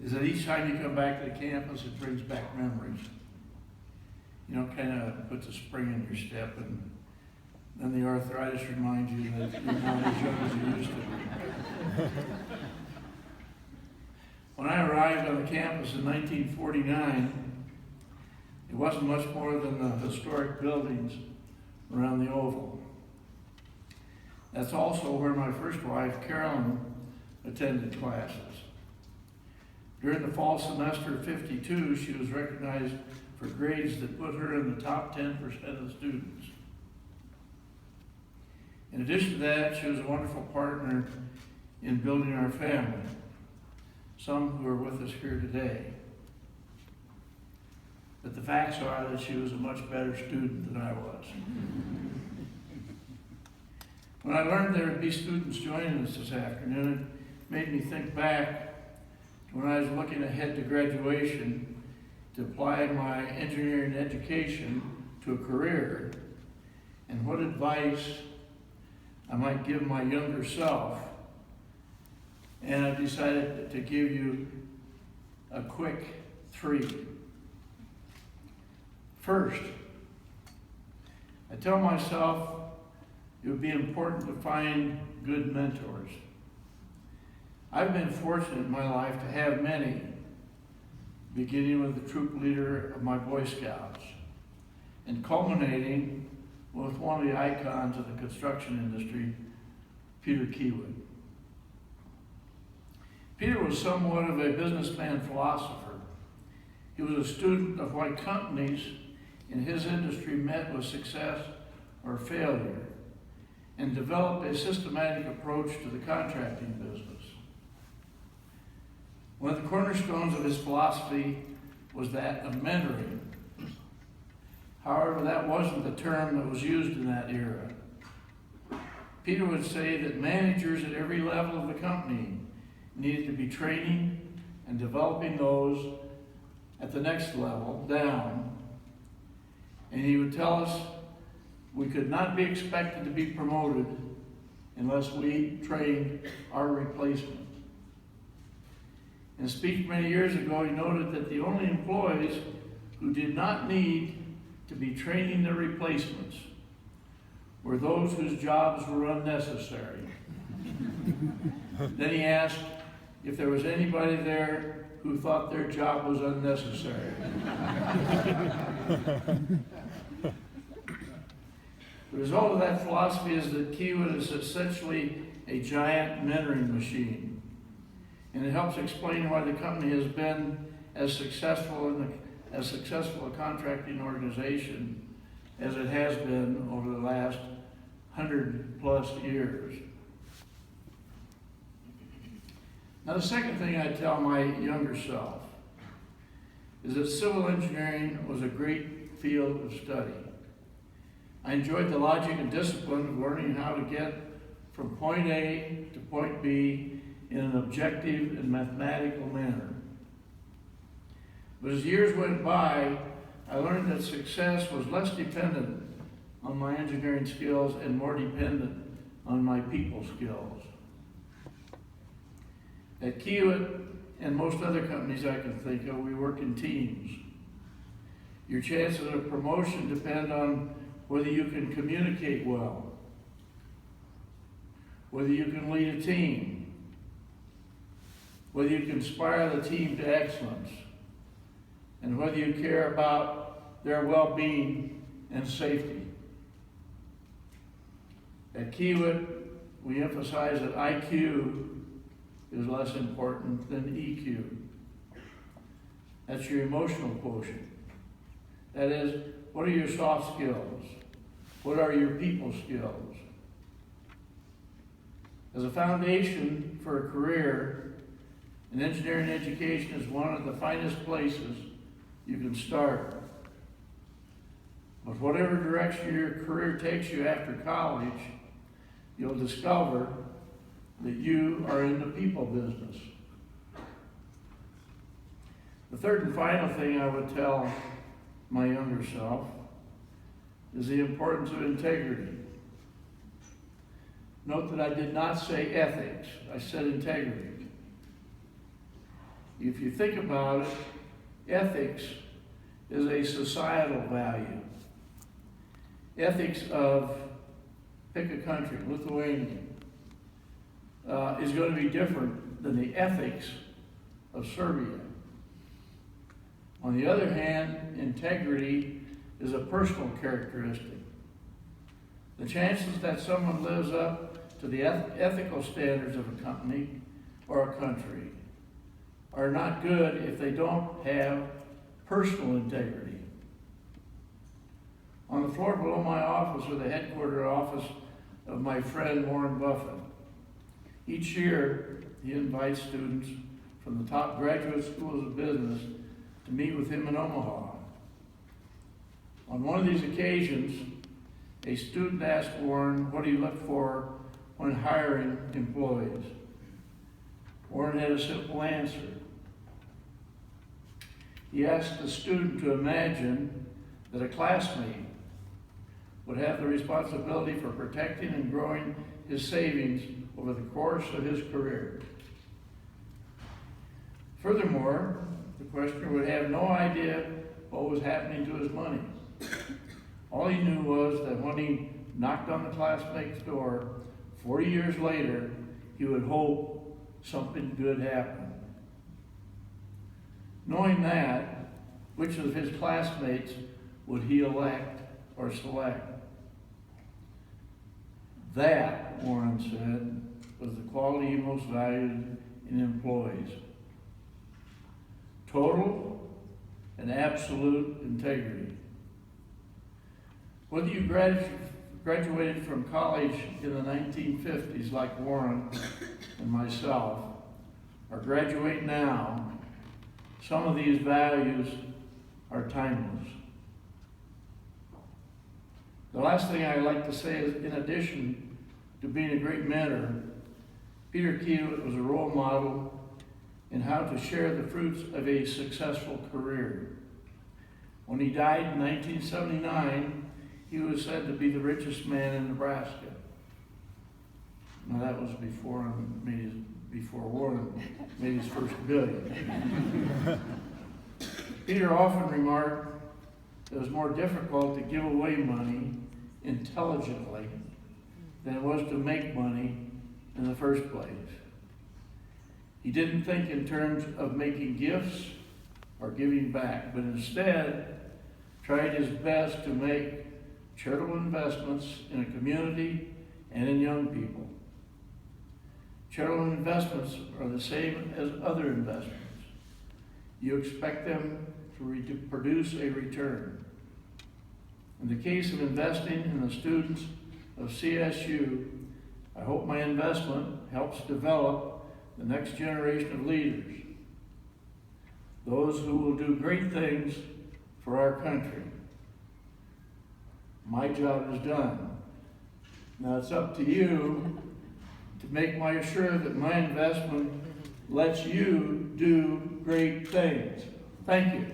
is that each time you come back to the campus, it brings back memories. You know, kind of puts a spring in your step, and then the arthritis reminds you that you're not as young as you used to be. When I arrived on the campus in 1949, it wasn't much more than the historic buildings around the Oval. That's also where my first wife, Carolyn, attended classes. During the fall semester of '52, she was recognized for grades that put her in the top 10% of the students. In addition to that, she was a wonderful partner in building our family, some who are with us here today. But the facts are that she was a much better student than I was. When I learned there would be students joining us this afternoon, it made me think back to when I was looking ahead to graduation to apply my engineering education to a career, and what advice I might give my younger self. And I decided to give you a quick 3. First, I tell myself it would be important to find good mentors. I've been fortunate in my life to have many, beginning with the troop leader of my Boy Scouts and culminating with one of the icons of the construction industry, Peter Kiewit. Peter was somewhat of a businessman philosopher. He was a student of what companies in his industry met with success or failure, and developed a systematic approach to the contracting business. One of the cornerstones of his philosophy was that of mentoring. However, that wasn't the term that was used in that era. Peter would say that managers at every level of the company needed to be training and developing those at the next level down. And he would tell us we could not be expected to be promoted unless we trained our replacement. In a speech many years ago, he noted that the only employees who did not need to be training their replacements were those whose jobs were unnecessary. Then he asked if there was anybody there who thought their job was unnecessary. The result of that philosophy is that Kiewit is essentially a giant mentoring machine. And it helps explain why the company has been as successful a contracting organization as it has been over the last 100+ years. Now, the second thing I tell my younger self is that civil engineering was a great field of study. I enjoyed the logic and discipline of learning how to get from point A to point B in an objective and mathematical manner. But as years went by, I learned that success was less dependent on my engineering skills and more dependent on my people skills. At Kiewit and most other companies I can think of, we work in teams. Your chances of promotion depend on whether you can communicate well, whether you can lead a team, whether you can inspire the team to excellence, and whether you care about their well-being and safety. At Kiewit, we emphasize that IQ is less important than EQ. That's your emotional quotient. That is, what are your soft skills? What are your people skills? As a foundation for a career, an engineering education is one of the finest places you can start. But whatever direction your career takes you after college, you'll discover that you are in the people business. The third and final thing I would tell my younger self is the importance of integrity. Note that I did not say ethics, I said integrity. If you think about it, ethics is a societal value. Ethics of, pick a country, Lithuania, is going to be different than the ethics of Serbia. On the other hand, integrity is a personal characteristic. The chances that someone lives up to the ethical standards of a company or a country are not good if they don't have personal integrity. On the floor below my office are the headquarters office of my friend Warren Buffett. Each year, he invites students from the top graduate schools of business to meet with him in Omaha. On one of these occasions, a student asked Warren what he looked for when hiring employees. Warren had a simple answer. He asked the student to imagine that a classmate would have the responsibility for protecting and growing his savings over the course of his career. Furthermore, the questioner would have no idea what was happening to his money. All he knew was that when he knocked on the classmate's door 40 years later, he would hope something good happened. Knowing that, which of his classmates would he elect or select? That, Warren said, was the quality he most valued in employees. Total and absolute integrity. Whether you graduated from college in the 1950s like Warren and myself, or graduate now, some of these values are timeless. The last thing I'd like to say is, in addition to being a great mentor, Peter Kiewit was a role model in how to share the fruits of a successful career. When he died in 1979, he was said to be the richest man in Nebraska. Now that was before Warren made his first billion. Peter often remarked that it was more difficult to give away money intelligently than it was to make money in the first place. He didn't think in terms of making gifts or giving back, but instead tried his best to make charitable investments in a community and in young people. Charitable investments are the same as other investments. You expect them to produce a return. In the case of investing in the students of CSU, I hope my investment helps develop the next generation of leaders, those who will do great things for our country. My job is done. Now it's up to you to make sure that my investment lets you do great things. Thank you.